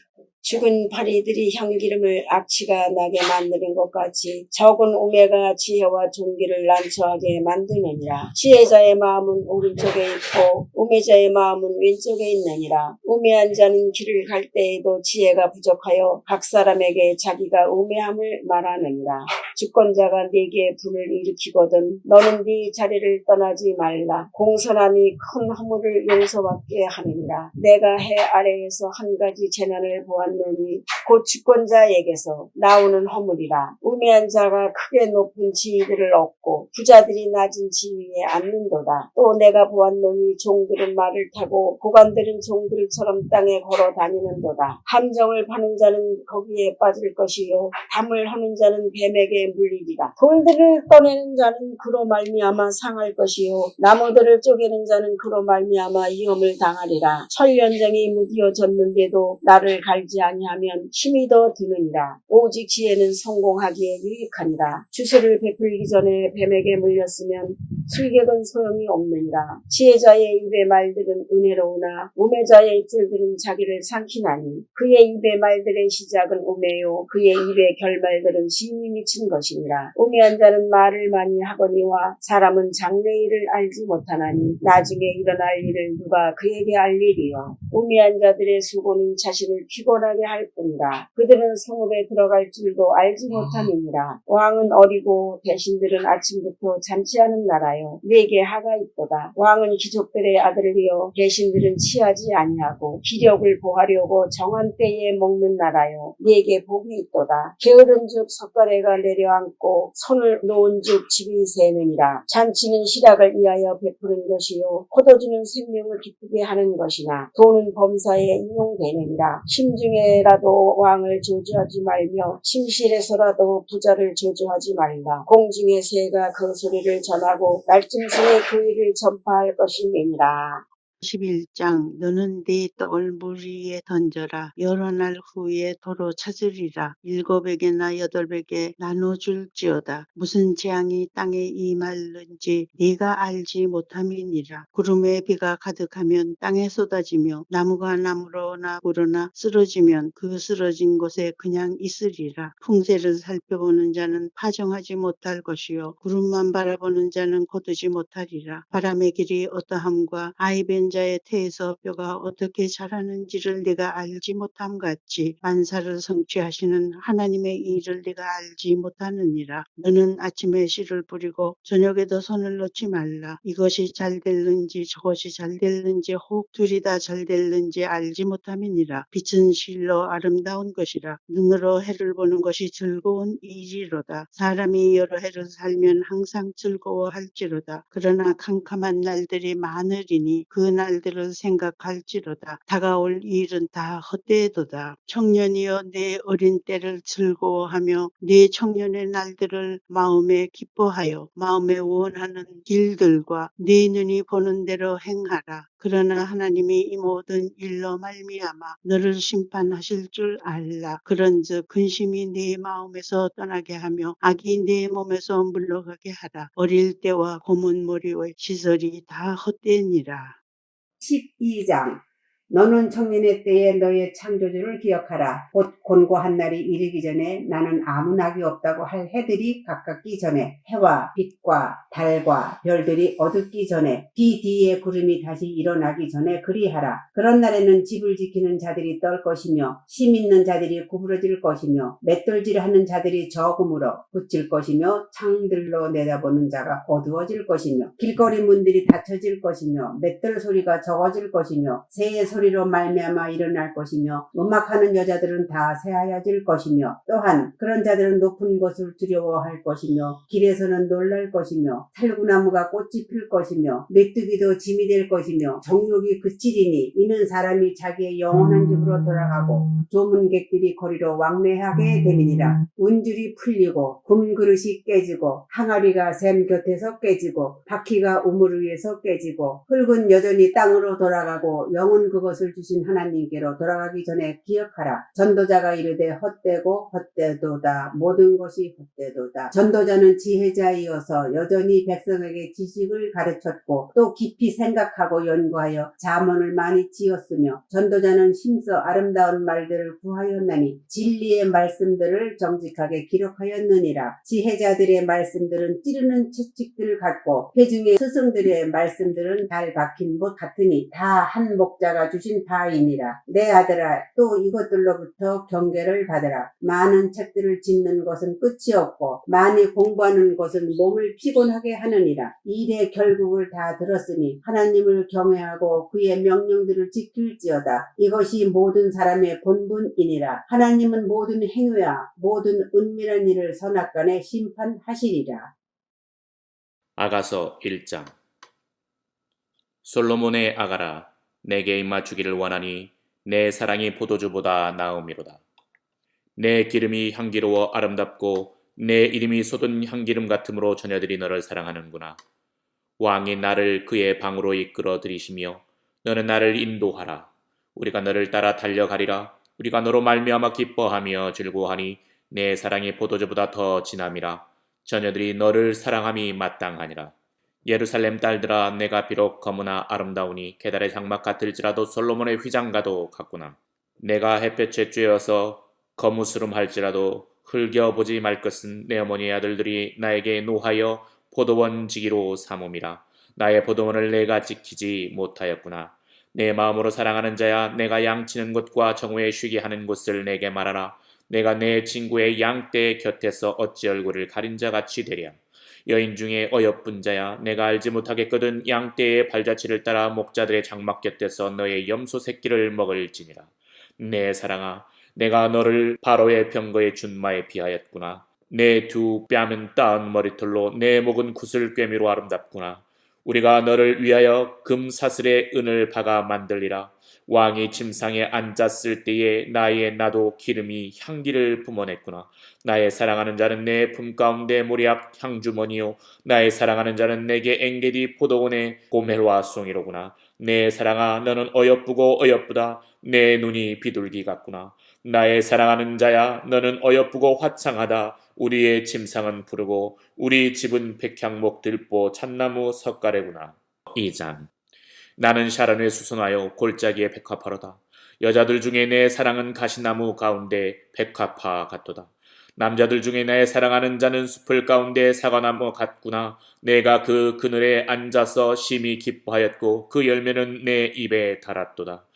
죽은 파리들이 향기름을 악취가 나게 만드는 것 같이 적은 우매가 지혜와 존귀를 난처하게 만드느니라. 지혜자의 마음은 오른쪽에 있고 우매자의 마음은 왼쪽에 있느니라. 우매한 자는 길을 갈 때에도 지혜가 부족하여 각 사람에게 자기가 우매함을 말하느니라. 주권자가 네게 분을 일으키거든 너는 네 자리를 떠나지 말라. 공손함이 큰 허물을 용서받게 하느니라. 내가 해 아래에서 한 가지 재난을 보았노니 곧 주권자에게서 나오는 허물이라. 우매한 자가 크게 높은 지위들을 얻고 부자들이 낮은 지위에 앉는도다. 또 내가 보았노니 종들은 말을 타고 고관들은 종들처럼 땅에 걸어 다니는도다. 함정을 파는 자는 거기에 빠질 것이요 담을 하는 자는 뱀에게 물리리라. 돌들을 떠내는 자는 그로 말미암아 상할 것이요 나무들을 쪼개는 자는 그로 말미암아 위험을 당하리라. 철연정이 무디어졌는데도 나를 갈지 아니하면 힘이 더 드느니라. 오직 지혜는 성공하기에 유익하니라. 주술을 베풀기 전에 뱀에게 물렸으면 술객은 소용이 없느니라. 지혜자의 입의 말들은 은혜로우나 우매자의 입술들은 자기를 삼키나니 그의 입의 말들의 시작은 우매요 그의 입의 결말들은 심히 미친 것이니라. 우매한 자는 말을 많이 하거니와 사람은 장래일을 알지 못하나니 나중에 일어날 일을 누가 그에게 알리리요. 우매한 자들의 수고는 자신을 피곤하게 할 뿐이라. 그들은 성읍에 들어갈 줄도 알지 못함이니라. 왕은 어리고 대신들은 아침부터 잠시하는 나라요 네게 하가 있도다. 왕은 귀족들의 아들이요 대신들은 취하지 아니하고 기력을 보하려고 정한 때에 먹는 나라요 네게 복이 있도다. 게으름즉 석가래가 내려앉고 손을 놓은즉 집이 새느니라. 잔치는 희락을 위하여 베푸는 것이요 포도주는 생명을 기쁘게 하는 것이나 돈은 범사에 인용되느니라. 심중에라도 왕을 저주하지 말며 침실에서라도 부자를 저주하지 말라. 공중의 새가 그 소리를 전하고 날짐승의 그 일을 전파할 것임이니라. 11장 너는 네 떡을 물 위에 던져라. 여러 날 후에 도로 찾으리라. 7에게나 8에게 나눠줄지어다. 무슨 재앙이 땅에 임할는지 네가 알지 못함이니라. 구름에 비가 가득하면 땅에 쏟아지며 나무가 나무로나 불어나 쓰러지면 그 쓰러진 곳에 그냥 있으리라. 풍세를 살펴보는 자는 파종하지 못할 것이요 구름만 바라보는 자는 거두지 못하리라. 바람의 길이 어떠함과 아이벤 자의 태에서 뼈가 어떻게 자라는지를 네가 알지 못함 같이 만사를 성취하시는 하나님의 일을 네가 알지 못하느니라. 너는 아침에 씨를 뿌리고 저녁에도 손을 놓지 말라. 이것이 잘 될는지 저것이 잘 될는지 혹 둘이 다 잘 될는지 알지 못함이니라. 빛은 실로 아름다운 것이라. 눈으로 해를 보는 것이 즐거운 일이로다. 사람이 여러 해를 살면 항상 즐거워할지로다. 그러나 캄캄한 날들이 많으리니 그 날들을 생각할지로다. 다가올 일은 다 헛되도다. 청년이여 내 어린 때를 즐거워하며 내 청년의 날들을 마음에 기뻐하여 마음에 원하는 길들과 네 눈이 보는 대로 행하라. 그러나 하나님이 이 모든 일로 말미암아 너를 심판하실 줄 알라. 그런즉 근심이 네 마음에서 떠나게 하며 악이 네 몸에서 물러가게 하라. 어릴 때와 고문 머리의 시설이 다 헛되니라. 12장 너는 청년의 때에 너의 창조주를 기억하라. 곧 곤고한 날이 이르기 전에 나는 아무 낙이 없다고 할 해들이 가깝기 전에 해와 빛과 달과 별들이 어둡기 전에 비 뒤에 구름이 다시 일어나기 전에 그리하라. 그런 날에는 집을 지키는 자들이 떨 것이며 심 있는 자들이 구부러질 것이며 맷돌질하는 자들이 저금으로 붙일 것이며 창들로 내다보는 자가 어두워질 것이며 길거리 문들이 닫혀질 것이며 맷돌 소리가 적어질 것이며 새의 소리로 말미암아 일어날 것이며 음악하는 여자들은 다 새하얘질 것이며 또한 그런 자들은 높은 것을 두려워할 것이며 길에서는 놀랄 것이며 살구나무가 꽃이 필 것이며 메뚜기도 짐이 될 것이며 정욕이 그치리니 이는 사람이 자기의 영원한 집으로 돌아가고 조문객들이 거리로 왕래하게 됨이니라. 운줄이 풀리고 금그릇이 깨지고 항아리가 샘 곁에서 깨지고 바퀴가 우물 위에서 깨지고 흙은 여전히 땅으로 돌아가고 영은 그것을 주신 하나님께로 돌아가기 전에 기억하라. 전도자가 이르되 헛되고 헛되도다. 모든 것이 헛되도다. 전도자는 지혜자이어서 여전히 백성에게 지식을 가르쳤고 또 깊이 생각하고 연구하여 잠언을 많이 지었으며 전도자는 힘써 아름다운 말들을 구하였나니 진리의 말씀들을 정직하게 기록하였느니라. 지혜자들의 말씀들은 찌르는 채찍들 같고 회중의 스승들의 말씀들은 달 박힌 못 같으니 다 한 목자가 주신 바이니라. 내 아들아 또 이것들로부터 경계를 받으라. 많은 책들을 짓는 것은 끝이 없고 많이 공부하는 것은 몸을 피곤하게 하느니라. 일의 결국을 다 들었으니 하나님을 경외하고 그의 명령들을 지킬지어다. 이것이 모든 사람의 본분이니라. 하나님은 모든 행위와 모든 은밀한 일을 선악간에 심판하시리라. 아가서 1장 솔로몬의 아가라 내게 입맞추기를 원하니 내 사랑이 포도주보다 나음이로다. 내 기름이 향기로워 아름답고 내 이름이 쏟은 향기름 같으므로 처녀들이 너를 사랑하는구나. 왕이 나를 그의 방으로 이끌어 들이시며 너는 나를 인도하라. 우리가 너를 따라 달려가리라. 우리가 너로 말미암아 기뻐하며 즐거워하니 내 사랑이 포도주보다 더 진함이라. 처녀들이 너를 사랑함이 마땅하니라. 예루살렘 딸들아 내가 비록 검으나 아름다우니 계달의 장막 같을지라도 솔로몬의 휘장과도 같구나. 내가 햇볕에 쬐어서 거무스름할지라도 흘겨보지 말 것은 내 어머니의 아들들이 나에게 노하여 포도원 지기로 삼음이라. 나의 포도원을 내가 지키지 못하였구나. 내 마음으로 사랑하는 자야 내가 양치는 곳과 정오에 쉬게 하는 곳을 내게 말하라. 내가 내 친구의 양떼 곁에서 어찌 얼굴을 가린 자같이 되랴. 여인 중에 어여쁜 자야 내가 알지 못하겠거든 양떼의 발자취를 따라 목자들의 장막 곁에서 너의 염소 새끼를 먹을지니라. 내 사랑아 내가 너를 바로의 병거의 준마에 비하였구나. 내 두 뺨은 따은 머리털로 내 목은 구슬꿰미로 아름답구나. 우리가 너를 위하여 금사슬에 은을 박아 만들리라. 왕이 침상에 앉았을 때에 나도 기름이 향기를 뿜어냈구나. 나의 사랑하는 자는 내 품 가운데 모략 향주머니요 나의 사랑하는 자는 내게 엥게디 포도원의 고멜화 송이로구나. 내 사랑아 너는 어여쁘고 어여쁘다. 내 눈이 비둘기 같구나. 나의 사랑하는 자야 너는 어여쁘고 화창하다. 우리의 침상은 푸르고 우리 집은 백향목 들보 잣나무 석가래구나. 2장. 나는 샤론에 수선하여 골짜기에 백합화로다. 여자들 중에 내 사랑은 가시나무 가운데 백합화 같도다. 남자들 중에 나의 사랑하는 자는 숲을 가운데 사과나무 같구나. 내가 그 그늘에 앉아서 심히 기뻐하였고 그 열매는 내 입에 달았도다.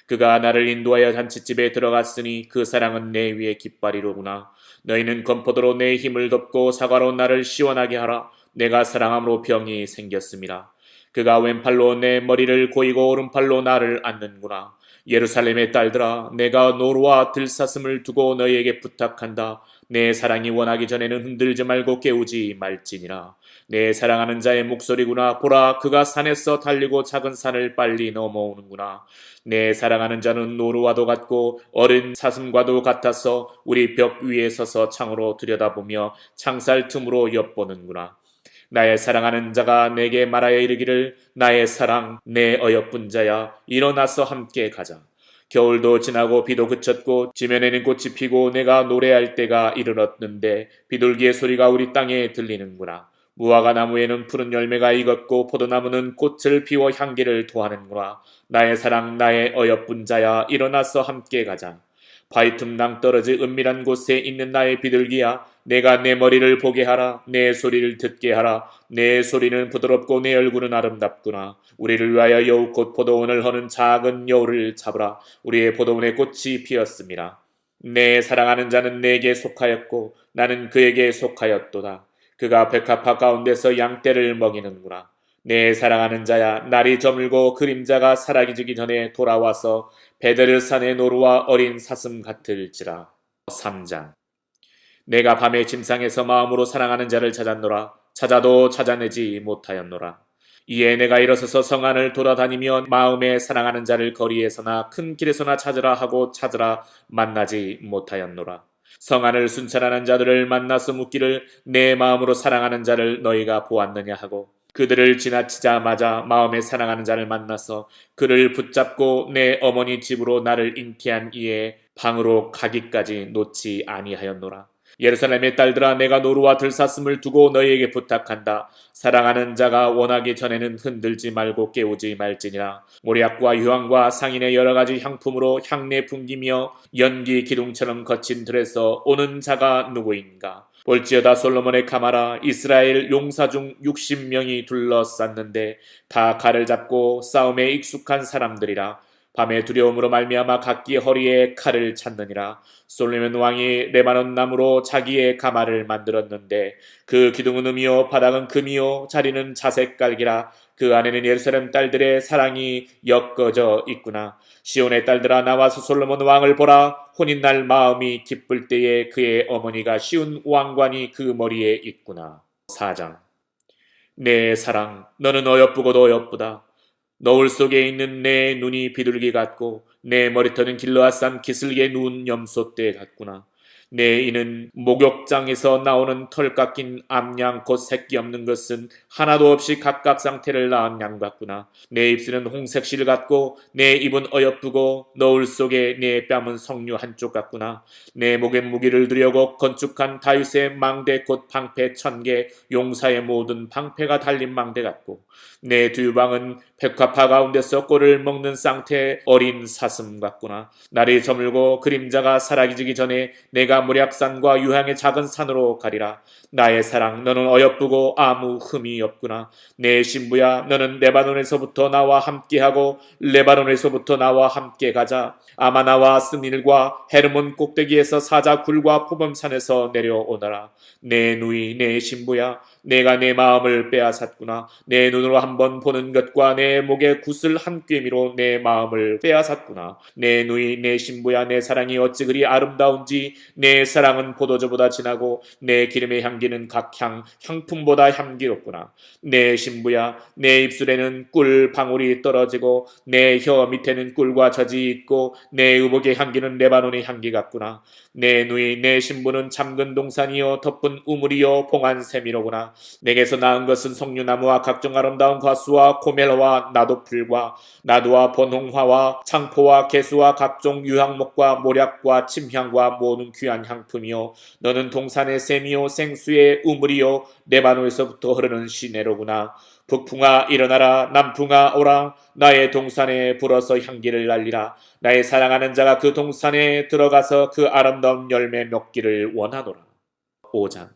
그가 나를 인도하여 잔치집에 들어갔으니 그 사랑은 내 위에 깃발이로구나. 너희는 건포도로 내 힘을 덮고 사과로 나를 시원하게 하라. 내가 사랑함으로 병이 생겼습니다. 그가 왼팔로 내 머리를 고이고 오른팔로 나를 안는구나. 예루살렘의 딸들아, 내가 노루와 들사슴을 두고 너희에게 부탁한다. 내 사랑이 원하기 전에는 흔들지 말고 깨우지 말지니라. 내 사랑하는 자의 목소리구나. 보라, 그가 산에서 달리고 작은 산을 빨리 넘어오는구나. 내 사랑하는 자는 노루와도 같고 어린 사슴과도 같아서 우리 벽 위에 서서 창으로 들여다보며 창살 틈으로 엿보는구나. 나의 사랑하는 자가 내게 말하여 이르기를 나의 사랑, 내 어여쁜 자야, 일어나서 함께 가자. 겨울도 지나고 비도 그쳤고 지면에는 꽃이 피고 내가 노래할 때가 이르렀는데 비둘기의 소리가 우리 땅에 들리는구나. 무화과 나무에는 푸른 열매가 익었고 포도나무는 꽃을 피워 향기를 토하는구나. 나의 사랑, 나의 어여쁜 자야, 일어나서 함께 가자. 바위 틈 낭떠러지 은밀한 곳에 있는 나의 비둘기야, 내가 내 머리를 보게 하라. 내 소리를 듣게 하라. 내 소리는 부드럽고 내 얼굴은 아름답구나. 우리를 위하여 여우꽃 포도원을 허는 작은 여우를 잡으라. 우리의 포도원에 꽃이 피었습니다. 내 사랑하는 자는 내게 속하였고 나는 그에게 속하였도다. 그가 백합화 가운데서 양떼를 먹이는구나. 내 사랑하는 자야, 날이 저물고 그림자가 사라지기 전에 돌아와서 베데르산의 노루와 어린 사슴 같을지라. 3장. 내가 밤의 침상에서 마음으로 사랑하는 자를 찾았노라. 찾아도 찾아내지 못하였노라. 이에 내가 일어서서 성 안을 돌아다니며 마음에 사랑하는 자를 거리에서나 큰 길에서나 찾으라 하고 찾으라 만나지 못하였노라. 성 안을 순찰하는 자들을 만나서 묻기를 내 마음으로 사랑하는 자를 너희가 보았느냐 하고 그들을 지나치자마자 마음에 사랑하는 자를 만나서 그를 붙잡고 내 어머니 집으로 나를 잉태한 이에 방으로 가기까지 놓지 아니하였노라. 예루살렘의 딸들아, 내가 노루와 들사슴을 두고 너희에게 부탁한다. 사랑하는 자가 원하기 전에는 흔들지 말고 깨우지 말지니라. 모략과 유황과 상인의 여러 가지 향품으로 향내 풍기며 연기 기둥처럼 거친 들에서 오는 자가 누구인가? 볼지어다 솔로몬의 가마라. 이스라엘 용사 중 60명이 둘러쌌는데 다 칼을 잡고 싸움에 익숙한 사람들이라. 밤의 두려움으로 말미암아 각기 허리에 칼을 찾느니라. 솔로몬 왕이 레바논 나무로 자기의 가마를 만들었는데 그 기둥은 금이요 바닥은 금이요 자리는 자색 깔기라. 그 안에는 예루살렘 딸들의 사랑이 엮어져 있구나. 시온의 딸들아, 나와서 솔로몬 왕을 보라. 혼인날 마음이 기쁠 때에 그의 어머니가 씌운 왕관이 그 머리에 있구나. 4장. 내 사랑, 너는 어여쁘고도 어여쁘다. 너울 속에 있는 내 눈이 비둘기 같고 내 머리털은 길러앗산 기슭에 누운 염소떼 같구나. 내 이는 목욕장에서 나오는 털 깎인 암양 곧 새끼 없는 것은 하나도 없이 각각 상태를 낳은 양 같구나. 내 입술은 홍색실 같고 내 입은 어여쁘고 너울 속에 내 뺨은 석류 한쪽 같구나. 내 목에 무기를 들여고 건축한 다윗의 망대 곧 방패 1000개 용사의 모든 방패가 달린 망대 같고 내 두방은 백합화 가운데서 꼴을 먹는 쌍태 어린 사슴 같구나. 날이 저물고 그림자가 사라지기 전에 내가 모략산과 유향의 작은 산으로 가리라. 나의 사랑, 너는 어여쁘고 아무 흠이 없구나. 내 신부야, 너는 레바논에서부터 나와 함께하고 레바논에서부터 나와 함께 가자. 아마나와 스닐과 헤르몬 꼭대기에서 사자 굴과 포범산에서 내려오너라. 내 누이, 내 신부야, 내가 내 마음을 빼앗았구나. 내 눈으로 한번 보는 것과 내 목에 구슬 한 꿰미로 내 마음을 빼앗았구나. 내 누이, 내 신부야, 내 사랑이 어찌 그리 아름다운지. 내 사랑은 포도주보다 진하고 내 기름의 향기는 각 향품보다 향기롭구나. 내 신부야, 내 입술에는 꿀 방울이 떨어지고 내 혀 밑에는 꿀과 젖이 있고 내 의복의 향기는 레바논의 향기 같구나. 내 누이, 내 신부는 잠근 동산이요 덮은 우물이요 봉한 샘이로구나. 내게서 나은 것은 석류나무와 각종 아름다운 과수와 고멜화와 나도풀과 나두와 번홍화와 창포와 개수와 각종 유향목과 모략과 침향과 모든 귀한 향품이요 너는 동산의 샘이요 생수의 우물이요 레바논에서부터 흐르는 시내로구나. 북풍아 일어나라, 남풍아 오라. 나의 동산에 불어서 향기를 날리라. 나의 사랑하는 자가 그 동산에 들어가서 그 아름다운 열매 맺기를 원하노라. 5장.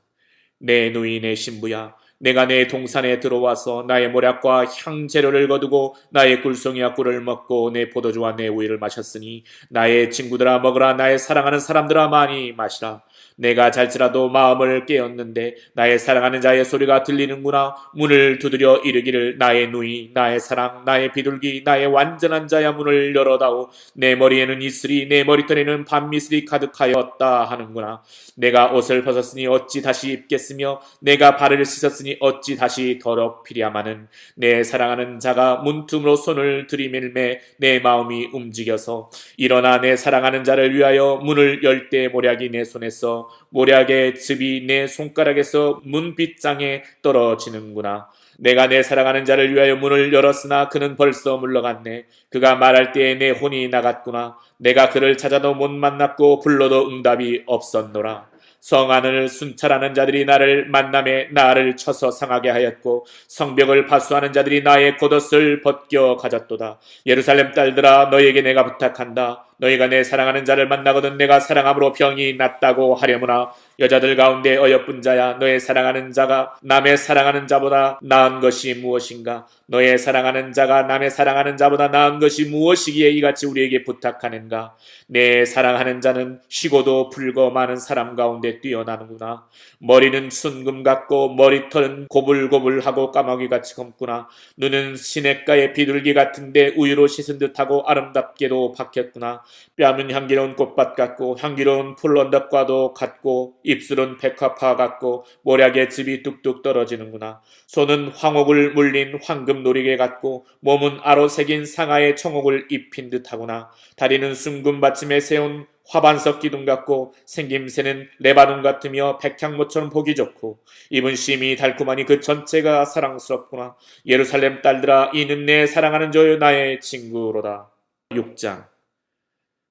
내 누이 내 신부야, 내가 내 동산에 들어와서 나의 모략과 향재료를 거두고 나의 꿀송이와 꿀을 먹고 내 포도주와 내 우유를 마셨으니 나의 친구들아 먹으라. 나의 사랑하는 사람들아 많이 마시라. 내가 잘지라도 마음을 깨었는데 나의 사랑하는 자의 소리가 들리는구나. 문을 두드려 이르기를 나의 누이, 나의 사랑, 나의 비둘기, 나의 완전한 자야 문을 열어다오. 내 머리에는 이슬이, 내 머리털에는 밤미슬이 가득하였다 하는구나. 내가 옷을 벗었으니 어찌 다시 입겠으며 내가 발을 씻었으니 어찌 다시 더럽히랴마는. 내 사랑하는 자가 문틈으로 손을 들이밀매 내 마음이 움직여서 일어나 내 사랑하는 자를 위하여 문을 열 때 모략이 내 손에서 모략의 즙이 내 손가락에서 문빗장에 떨어지는구나. 내가 내 사랑하는 자를 위하여 문을 열었으나 그는 벌써 물러갔네. 그가 말할 때에 내 혼이 나갔구나. 내가 그를 찾아도 못 만났고 불러도 응답이 없었노라. 성안을 순찰하는 자들이 나를 만남에 나를 쳐서 상하게 하였고 성벽을 파수하는 자들이 나의 겉옷을 벗겨 가졌도다. 예루살렘 딸들아, 너희에게 내가 부탁한다. 너희가 내 사랑하는 자를 만나거든 내가 사랑함으로 병이 낫다고 하려무나. 여자들 가운데 어여쁜 자야, 너의 사랑하는 자가 남의 사랑하는 자보다 나은 것이 무엇인가? 너의 사랑하는 자가 남의 사랑하는 자보다 나은 것이 무엇이기에 이같이 우리에게 부탁하는가? 내 사랑하는 자는 쉬고도 불거 많은 사람 가운데 뛰어나는구나. 머리는 순금 같고 머리털은 고불고불하고 까마귀같이 검구나. 눈은 시냇가의 비둘기 같은데 우유로 씻은 듯하고 아름답게도 박혔구나. 뺨은 향기로운 꽃밭 같고 향기로운 풀언덕과도 같고 입술은 백화파 같고 모략의 즙이 뚝뚝 떨어지는구나. 손은 황옥을 물린 황금 놀이개 같고 몸은 아로 새긴 상아의 청옥을 입힌 듯하구나. 다리는 순금 받침에 세운 화반석 기둥 같고 생김새는 레바논 같으며 백향모처럼 보기 좋고 입은 심이 달콤하니 그 전체가 사랑스럽구나. 예루살렘 딸들아, 이는 내 사랑하는 자요 나의 친구로다. 6장.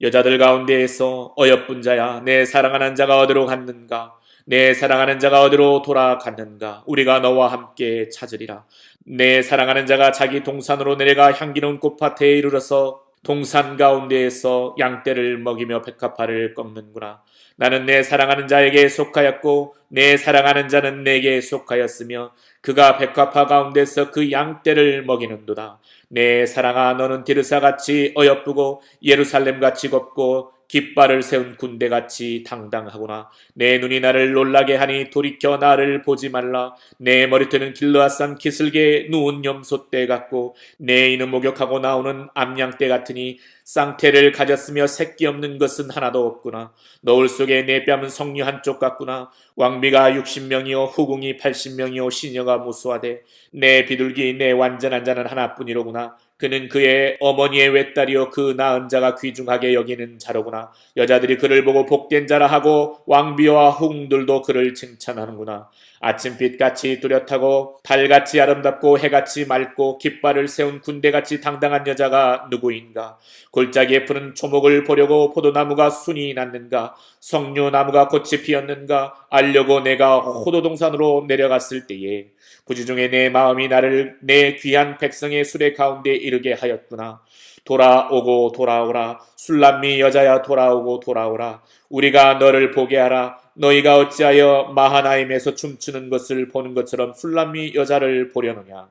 여자들 가운데에서 어여쁜 자야, 내 사랑하는 자가 어디로 갔는가? 내 사랑하는 자가 어디로 돌아갔는가? 우리가 너와 함께 찾으리라. 내 사랑하는 자가 자기 동산으로 내려가 향기로운 꽃밭에 이르러서 동산 가운데에서 양떼를 먹이며 백합화를 꺾는구나. 나는 내 사랑하는 자에게 속하였고 내 사랑하는 자는 내게 속하였으며 그가 백합화 가운데서 그 양떼를 먹이는도다. 내 사랑아, 너는 디르사같이 어여쁘고 예루살렘같이 곱고 깃발을 세운 군대같이 당당하구나. 내 눈이 나를 놀라게 하니 돌이켜 나를 보지 말라. 내 머리털은 길르앗산 기슭에 누운 염소떼 같고 내 이는 목욕하고 나오는 암양떼 같으니 쌍태를 가졌으며 새끼 없는 것은 하나도 없구나. 너울 속에 내 뺨은 석류 한쪽 같구나. 왕비가 60명이요 후궁이 80명이요 시녀가 무수하되 내 비둘기 내 완전한 자는 하나뿐이로구나. 그는 그의 어머니의 외딸이요 그 낳은 자가 귀중하게 여기는 자로구나. 여자들이 그를 보고 복된 자라 하고 왕비와 후궁들도 그를 칭찬하는구나. 아침빛같이 뚜렷하고 달같이 아름답고 해같이 맑고 깃발을 세운 군대같이 당당한 여자가 누구인가? 골짜기에 푸른 초목을 보려고 포도나무가 순이 났는가? 석류나무가 꽃이 피었는가? 알려고 내가 호도동산으로 내려갔을 때에 부지중에 내 마음이 나를 내 귀한 백성의 수레 가운데 이르게 하였구나. 돌아오고 돌아오라. 술람미 여자야 돌아오고 돌아오라. 우리가 너를 보게 하라. 너희가 어찌하여 마하나임에서 춤추는 것을 보는 것처럼 술람미 여자를 보려느냐.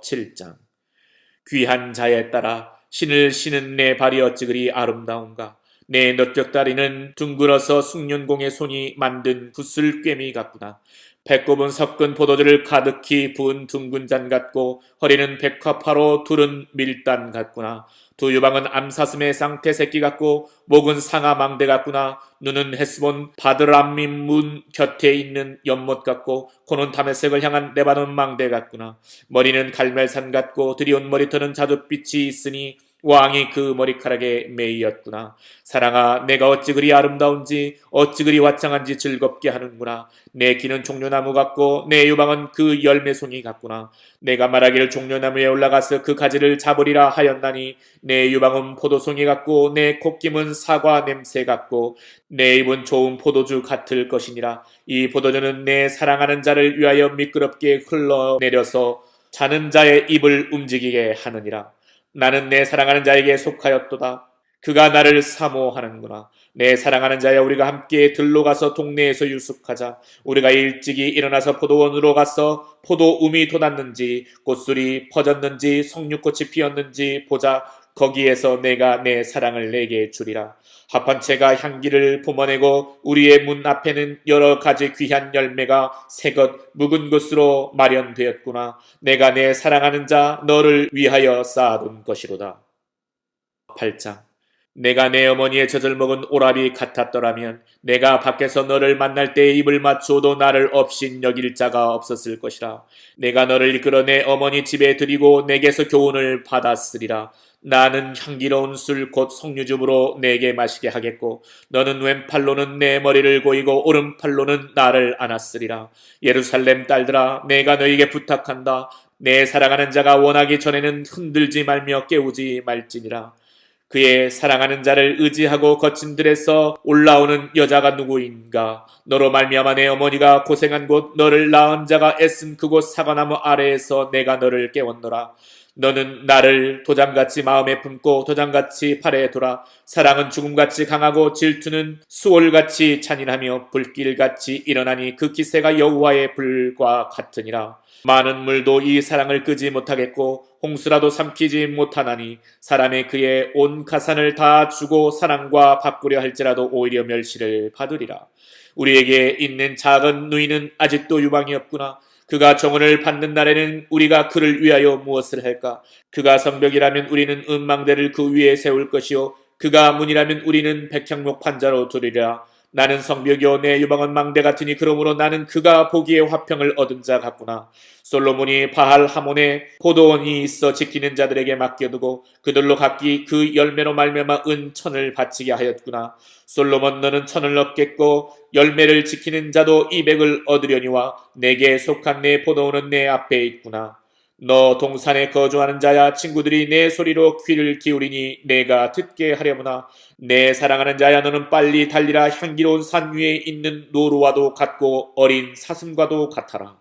7장. 귀한 자에 따라 신을 신은 내 발이 어찌 그리 아름다운가. 내 넓적다리는 둥글어서 숭년공의 손이 만든 구슬꿰미 같구나. 배꼽은 섞은 포도주를 가득히 부은 둥근 잔 같고 허리는 백화파로 두른 밀단 같구나. 두 유방은 암사슴의 쌍태 새끼 같고 목은 상아 망대 같구나. 눈은 헤스본 바드람밈 문 곁에 있는 연못 같고 코는 다메섹을 향한 레바논 망대 같구나. 머리는 갈멜산 같고 드리온 머리털은 자줏빛이 있으니 왕이 그 머리카락에 매이었구나. 사랑아, 내가 어찌 그리 아름다운지 어찌 그리 화창한지 즐겁게 하는구나. 내 귀는 종려나무 같고 내 유방은 그 열매송이 같구나. 내가 말하기를 종려나무에 올라가서 그 가지를 잡으리라 하였나니 내 유방은 포도송이 같고 내 콧김은 사과 냄새 같고 내 입은 좋은 포도주 같을 것이니라. 이 포도주는 내 사랑하는 자를 위하여 미끄럽게 흘러내려서 자는 자의 입을 움직이게 하느니라. 나는 내 사랑하는 자에게 속하였도다. 그가 나를 사모하는구나. 내 사랑하는 자여, 우리가 함께 들로 가서 동네에서 유숙하자. 우리가 일찍이 일어나서 포도원으로 가서 포도움이 돋았는지 꽃술이 퍼졌는지 석류꽃이 피었는지 보자. 거기에서 내가 내 사랑을 내게 주리라. 합판체가 향기를 뿜어내고 우리의 문 앞에는 여러 가지 귀한 열매가 새것 묵은 것으로 마련되었구나. 내가 내 사랑하는 자 너를 위하여 쌓아둔 것이로다. 8장. 내가 내 어머니의 젖을 먹은 오라비 같았더라면 내가 밖에서 너를 만날 때 입을 맞추어도 나를 없인 여길 자가 없었을 것이라. 내가 너를 이끌어 내 어머니 집에 들이고 내게서 교훈을 받았으리라. 나는 향기로운 술 곧 석류즙으로 내게 마시게 하겠고 너는 왼팔로는 내 머리를 고이고 오른팔로는 나를 안았으리라. 예루살렘 딸들아, 내가 너에게 부탁한다. 내 사랑하는 자가 원하기 전에는 흔들지 말며 깨우지 말지니라. 그의 사랑하는 자를 의지하고 거친 들에서 올라오는 여자가 누구인가? 너로 말미암아 내 어머니가 고생한 곳, 너를 낳은 자가 애쓴 그곳 사과나무 아래에서 내가 너를 깨웠노라. 너는 나를 도장같이 마음에 품고 도장같이 팔에 둬라. 사랑은 죽음같이 강하고 질투는 수월같이 잔인하며 불길같이 일어나니 그 기세가 여호와의 불과 같으니라. 많은 물도 이 사랑을 끄지 못하겠고 홍수라도 삼키지 못하나니 사람의 그의 온 가산을 다 주고 사랑과 바꾸려 할지라도 오히려 멸시를 받으리라. 우리에게 있는 작은 누이는 아직도 유방이 없구나. 그가 정언을 받는 날에는 우리가 그를 위하여 무엇을 할까? 그가 성벽이라면 우리는 음망대를 그 위에 세울 것이요 그가 문이라면 우리는 백향목 판자로 두리라. 나는 성벽이요 내 유방은 망대 같으니 그러므로 나는 그가 보기에 화평을 얻은 자 같구나. 솔로몬이 바알 하몬에 포도원이 있어 지키는 자들에게 맡겨두고 그들로 각기 그 열매로 말미암아 은천을 바치게 하였구나. 솔로몬, 너는 천을 얻겠고 열매를 지키는 자도 200을 얻으려니와 내게 속한 내 포도원은 내 앞에 있구나. 너 동산에 거주하는 자야, 친구들이 내 소리로 귀를 기울이니 내가 듣게 하려무나. 내 사랑하는 자야, 너는 빨리 달리라. 향기로운 산 위에 있는 노루와도 같고 어린 사슴과도 같아라.